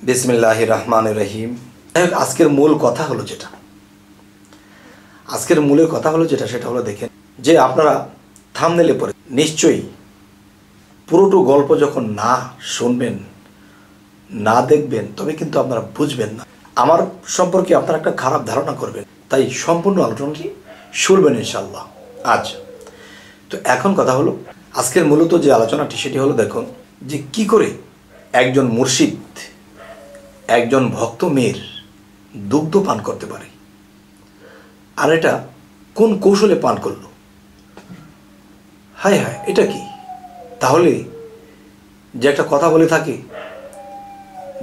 বিসমিল্লাহির রহমানির রহিম। আজকের মূল কথা হলো সেটা হলো দেখেন যে আপনারা থাম্বনেলে পড়ে নিশ্চয়ই পুরোটো গল্প যখন না শুনবেন না দেখবেন তবে কিন্তু আপনারা বুঝবেন না, আমার সম্পর্কে আপনারা একটা খারাপ ধারণা করবেন। তাই সম্পূর্ণ আলোচনাটি শুনবেন ইনশাল্লাহ। তো এখন কথা হলো আজকের মূলত যে আলোচনাটি সেটি হলো দেখুন যে কি করে একজন মুর্শিদ একজন ভক্ত মেয়ের দুগ্ধ পান করতে পারে, আর এটা কোন কৌশলে পান করলো। হায় হায়, এটা কি? তাহলে যে একটা কথা বলে থাকে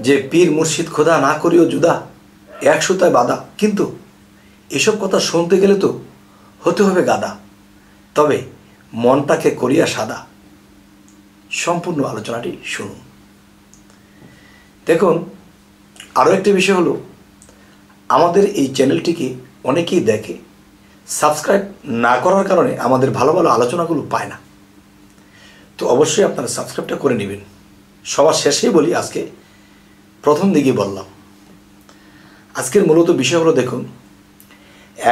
যে পীর মুর্শিদ খোদা না করিও জুদা, এক সুতায় বাঁধা, কিন্তু এসব কথা শুনতে গেলে তো হতে হবে গাদা, তবে মনটাকে করিয়া সাদা। সম্পূর্ণ আলোচনাটি শুনুন। দেখুন, আরও একটি বিষয় হলো আমাদের এই চ্যানেলটিকে অনেকেই দেখে, সাবস্ক্রাইব না করার কারণে আমাদের ভালো ভালো আলোচনাগুলো পায় না। তো অবশ্যই আপনারা সাবস্ক্রাইবটা করে নেবেন। সবার শেষেই বলি, আজকে প্রথম দিকে বললাম। আজকের মূলত বিষয় হলো দেখুন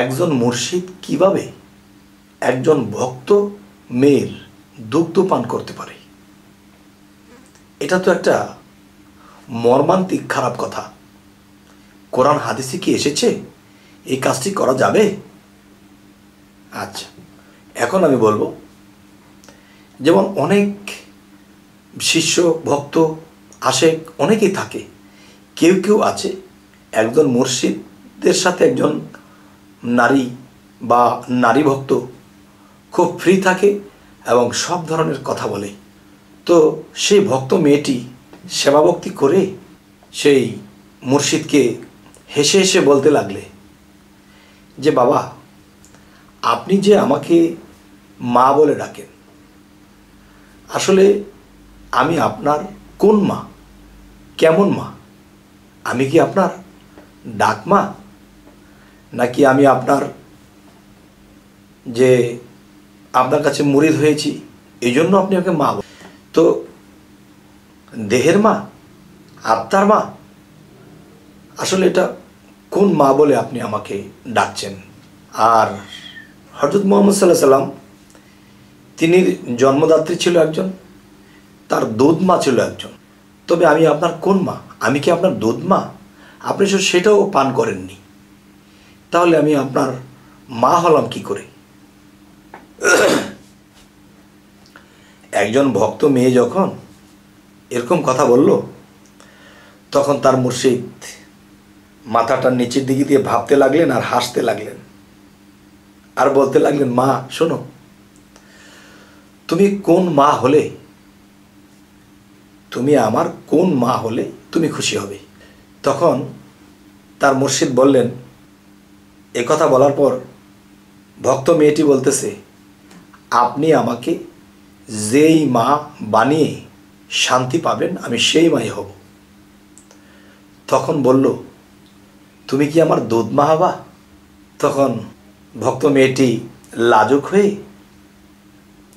একজন মুর্শিদ কিভাবে একজন ভক্ত মেয়ের দুগ্ধ পান করতে পারে। এটা তো একটা মর্মান্তিক খারাপ কথা। কোরআন হাদিসে কি এসেছে এই কাজটি করা যাবে? আচ্ছা, এখন আমি বলবো, যেমন অনেক শিষ্য ভক্ত আশেক অনেকেই থাকে, কেউ কেউ আছে একজন মুর্শিদের সাথে একজন নারী বা নারী ভক্ত খুব ফ্রি থাকে এবং সব ধরনের কথা বলে। তো সেই ভক্ত মেয়েটি সেবাভক্তি করে সেই মুর্শিদকে হেসে হেসে বলতে লাগলে যে বাবা, আপনি যে আমাকে মা বলে ডাকেন, আসলে আমি আপনার কোন মা, কেমন মা? আমি কি আপনার ডাক মা, নাকি আমি আপনার যে আপনার কাছে মুরিদ হয়েছি এই জন্য আপনি আমাকে মা? তো দেহের মা, আত্মার মা, আসলে এটা কোন মা বলে আপনি আমাকে ডাকছেন? আর হযরত মুহাম্মদ সাল্লাল্লাহু আলাইহি সাল্লাম, তিনি জন্মদাত্রী ছিল একজন, তার দুধ মা ছিল একজন। তবে আমি আপনার কোন মা? আমি কি আপনার দুধ মা? আপনি সেটাও পান করেননি, তাহলে আমি আপনার মা হলাম কি করে? একজন ভক্ত মেয়ে যখন এরকম কথা বলল, তখন তার মুর্শিদ মাথাটা নিচের দিকে দিয়ে ভাবতে লাগলেন আর হাসতে লাগলেন আর বলতে লাগলেন, মা শোনো, তুমি কোন মা হলে, তুমি আমার কোন মা হলে তুমি খুশি হবে? তখন তার মুর্শিদ বললেন, এ কথা বলার পর ভক্ত মেয়েটি বলতেছে, আপনি আমাকে যেই মা বানিয়ে শান্তি পাবেন আমি সেই মাই হব। তখন বলল, তুমি কি আমার দুধ মা হবা? তখন ভক্ত মেয়েটি লাজুক হয়ে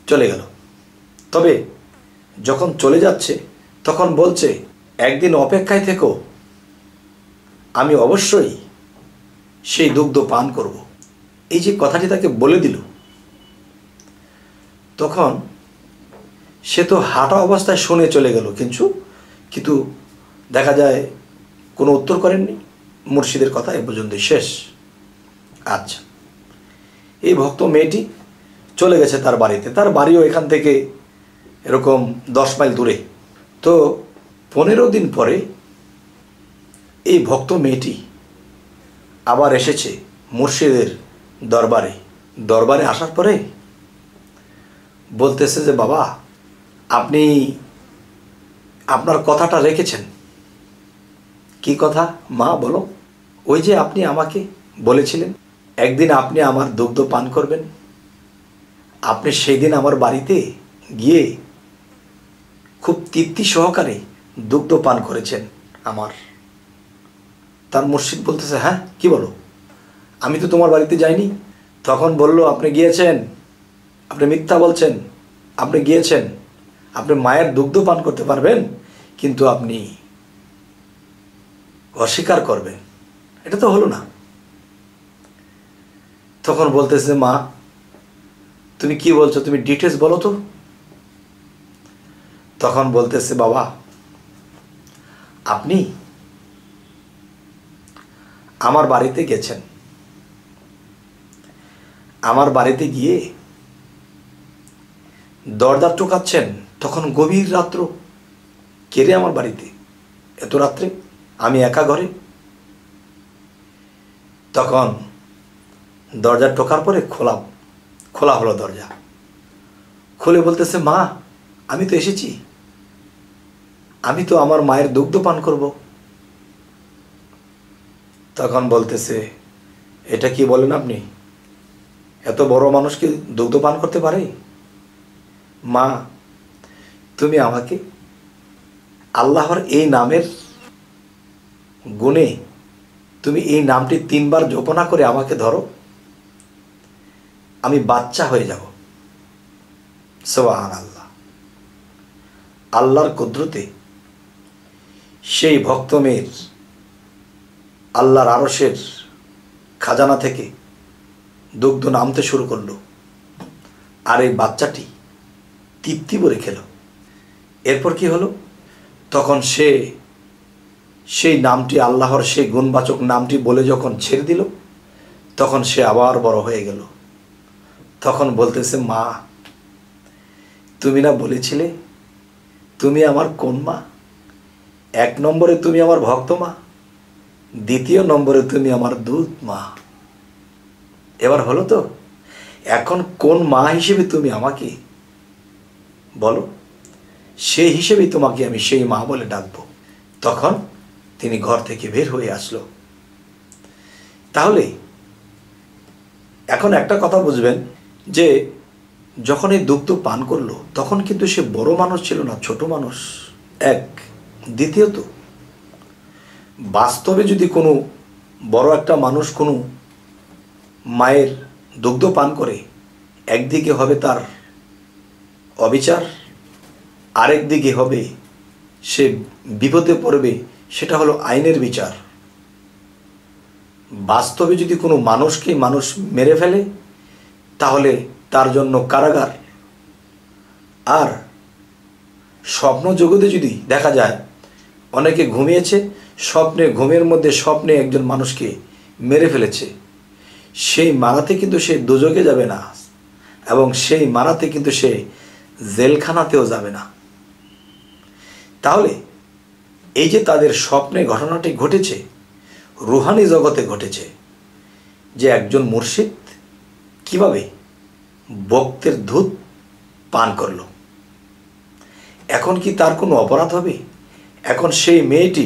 চলে গেল। তবে যখন চলে যাচ্ছে তখন বলছে, একদিন অপেক্ষায় থেকো, আমি অবশ্যই সেই দুগ্ধ পান করব। এই যে কথাটি তাকে বলে দিল, তখন সে তো হাঁটা অবস্থায় শুনে চলে গেল, কিন্তু দেখা যায় কোনো উত্তর করেননি। মুর্শিদের কথা এ পর্যন্তই শেষ। আচ্ছা, এই ভক্ত মেয়েটি চলে গেছে তার বাড়িতে। তার বাড়িও এখান থেকে এরকম 10 মাইল দূরে। তো 15 দিন পরে এই ভক্ত মেয়েটি আবার এসেছে মুর্শিদের দরবারে আসার পরে বলতেছে যে বাবা, আপনি আপনার কথাটা রেখেছেন। কি কথা মা, বলো? ওই যে আপনি আমাকে বলেছিলেন একদিন আপনি আমার দুগ্ধ পান করবেন, আপনি সেই দিন আমার বাড়িতে গিয়ে খুব তৃপ্তি সহকারে দুগ্ধ পান করেছেন আমার। তার মুর্শিদ বলতেছে, হ্যাঁ কি বলো, আমি তো তোমার বাড়িতে যাইনি। তখন বলল, আপনি গিয়েছেন, আপনি মিথ্যা বলছেন, আপনি গিয়েছেন, আপনি মায়ের দুগ্ধ পান করতে পারবেন, কিন্তু আপনি অস্বীকার করবেন, এটা তো হলো না। তখন বলতেছে, মা তুমি কি বলছো, তুমি ডিটেলস বলো তো। তখন বলতেছে, বাবা আপনি আমার বাড়িতে গেছেন, আমার বাড়িতে গিয়ে দরজা টোকাচ্ছেন, তখন গভীর রাত্র, কে রে আমার বাড়িতে এত রাত্রে, আমি একা ঘরে। তখন দরজা টোকার পরে খোলা হলো দরজা, খুলে বলতেছে, মা আমি তো এসেছি, আমি তো আমার মায়ের দুগ্ধ পান করব। তখন বলতেছে, এটা কি বলেন আপনি, এত বড় মানুষ কি দুগ্ধ পান করতে পারে? মা তুমি আমাকে আল্লাহর এই নামের গুণে তুমি এই নামটি 3 বার জপনা করে আমাকে ধরো, আমি বাচ্চা হয়ে যাব। সুবহানাল্লাহ। আল্লাহর কুদরতে সেই ভক্ত মেয়ের আল্লাহর আরশের খাজানা থেকে দুগ্ধ নামতে শুরু করলো, আর এই বাচ্চাটি তৃপ্তি ভরে খেল। এরপর কি হলো, তখন সেই নামটি, আল্লাহর সেই গুণবাচক নামটি বলে যখন ছেড়ে দিল, তখন সে আবার বড় হয়ে গেল। তখন বলতেছে, মা তুমি না বলেছিলে তুমি আমার কোন মা? 1 নম্বরে তুমি আমার ভক্ত মা, 2য় নম্বরে তুমি আমার দুধ মা। এবার হলো তো, এখন কোন মা হিসেবে তুমি আমাকে বলো, সেই হিসেবেই তোমাকে আমি সেই মা বলে ডাকবো। তখন তিনি ঘর থেকে বের হয়ে আসলো। তাহলে এখন একটা কথা বুঝবেন যে যখন এই দুগ্ধ পান করলো, তখন কিন্তু সে বড় মানুষ ছিল না, ছোট মানুষ। এক, দ্বিতীয়ত বাস্তবে যদি কোনো বড় একটা মানুষ কোনো মায়ের দুগ্ধ পান করে, একদিকে হবে তার অবিচার, আরেক দিকে হবে সে বিপদে পড়বে, সেটা হলো আইনের বিচার। বাস্তবে যদি কোনো মানুষকে মানুষ মেরে ফেলে, তাহলে তার জন্য কারাগার। আর স্বপ্ন জগতে যদি দেখা যায় অনেকে ঘুমিয়েছে, ঘুমের মধ্যে স্বপ্নে একজন মানুষকে মেরে ফেলেছে, সেই মারাতে কিন্তু সে দোজখে যাবে না, এবং সেই মারাতে কিন্তু সে জেলখানাতেও যাবে না। তাহলে এই যে তাদের স্বপ্নে ঘটনাটি ঘটেছে, রুহানি জগতে ঘটেছে, যে একজন মুর্শিদ কিভাবে ভক্তের দুধ পান করল। এখন কি তার কোনো অপরাধ হবে? এখন সেই মেয়েটি,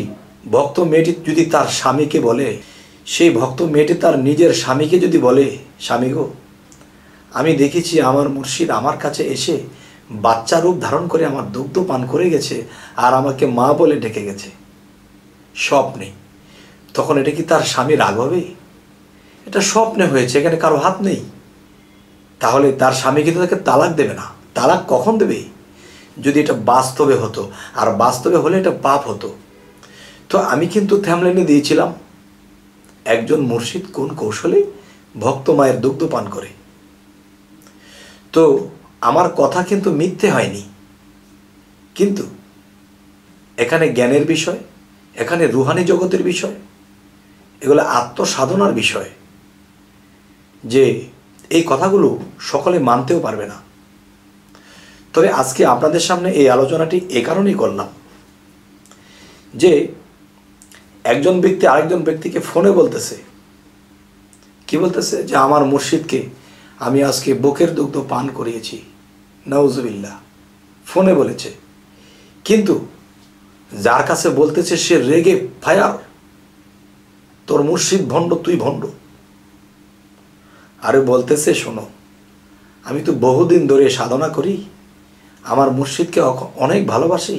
ভক্ত মেয়েটি যদি তার স্বামীকে বলে, সেই ভক্ত মেয়েটি তার নিজের স্বামীকে যদি বলে, স্বামী গো আমি দেখেছি আমার মুর্শিদ আমার কাছে এসে বাচ্চা রূপ ধারণ করে আমার দুগ্ধ পান করে গেছে, আর আমাকে মা বলে ডেকে গেছে স্বপ্নে, তখন এটা কি তার স্বামী রাগ হবে? এটা স্বপ্নে হয়েছে, এখানে কারো হাত নেই। তাহলে তার স্বামী কিন্তু তাকে তালাক দেবে না। তালাক কখন দেবে? যদি এটা বাস্তবে হতো, আর বাস্তবে হলে এটা পাপ হতো। তো আমি কিন্তু থাম্বনেইলে দিয়েছিলাম একজন মুর্শিদ কোন কৌশলে ভক্ত মায়ের দুগ্ধ পান করে। তো আমার কথা কিন্তু মিথ্যে হয়নি, কিন্তু এখানে জ্ঞানের বিষয়, এখানে রুহানি জগতের বিষয়, এগুলো আত্মসাধনার বিষয়, যে এই কথাগুলো সকলে মানতেও পারবে না। তবে আজকে আপনাদের সামনে এই আলোচনাটি এ কারণেই করলাম যে একজন ব্যক্তি আরেকজন ব্যক্তিকে ফোনে বলতেছে, কি বলতেছে, যে আমার মুর্শিদকে আমি আজকে বুকের দুগ্ধ পান করিয়েছি, নাউজুবিল্লাহ, ফোনে বলেছে। কিন্তু যার কাছে বলতেছে সে রেগে ফায়ার, তোর মুর্শিদ ভণ্ড, তুই ভণ্ড। আরে বলতেছে, শোনো আমি তো বহুদিন ধরে সাধনা করি, আমার মুর্শিদকে অনেক ভালোবাসি।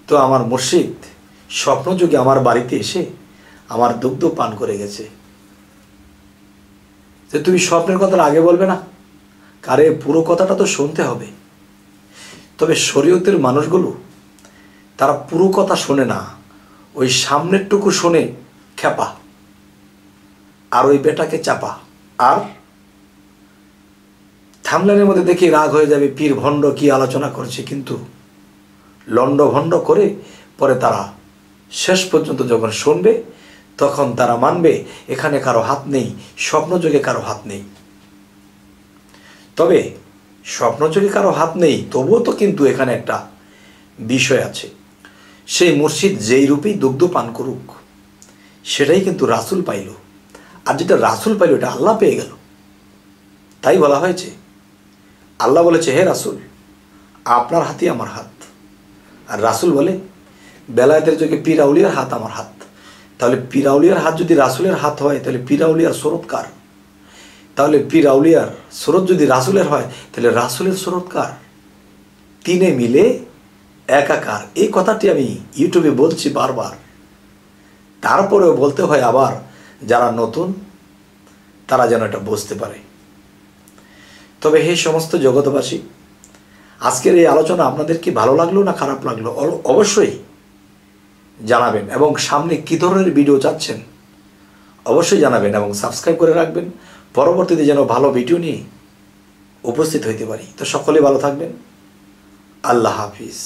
তো আমার মুর্শিদ স্বপ্নযোগে আমার বাড়িতে এসে আমার দুগ্ধ পান করে গেছে। যে তুমি স্বপ্নের কথাটা আগে বলবে না? কারে পুরো কথাটা তো শুনতে হবে। তবে শরীয়তের মানুষগুলো তারা পুরো কথা শোনে না, ওই সামনেরটুকু শুনে খেপা, আর ওই বেটাকে চাপা, আর থামলানের মধ্যে দেখি রাগ হয়ে যাবে, পীর ভণ্ড কি আলোচনা করছে, কিন্তু লন্ড ভণ্ড করে পরে তারা শেষ পর্যন্ত যখন শুনবে তখন তারা মানবে এখানে কারো হাত নেই, স্বপ্নযোগে কারো হাত নেই। তবে স্বপ্নযোগে কারো হাত নেই, তবুও তো কিন্তু এখানে একটা বিষয় আছে। সেই মুর্শিদ যেই রূপেই দুগ্ধ পান করুক, সেটাই কিন্তু রাসূল পাইল, আর যেটা রাসূল পাইল এটা আল্লাহ পেয়ে গেল। তাই বলা হয়েছে, আল্লাহ বলেছে, হে রাসূল, আপনার হাতই আমার হাত। আর রাসূল বলে, বেলায়েতের যুগে পীর আউলিয়ার হাত আমার হাত। তাহলে পীর আউলিয়ার হাত যদি রাসূলের হাত হয়, তাহলে পীর আউলিয়ার সুরত কার? তাহলে পীর আউলিয়ার সুরত যদি রাসূলের হয়, তাহলে রাসূলের সুরত কার? তিনে মিলে একাকার। এই কথাটি আমি ইউটিউবে বলছি বারবার, তারপরেও বলতে হয় আবার, যারা নতুন তারা যেন এটা বুঝতে পারে। তবে হে সমস্ত জগৎবাসী, আজকের এই আলোচনা আপনাদের কি ভালো লাগলো না খারাপ লাগলো অবশ্যই জানাবেন, এবং সামনে কী ধরনের ভিডিও চাচ্ছেন অবশ্যই জানাবেন, এবং সাবস্ক্রাইব করে রাখবেন, পরবর্তীতে যেন ভালো ভিডিও নিয়ে উপস্থিত হইতে পারি। তো সকলে ভালো থাকবেন। আল্লাহ হাফিজ।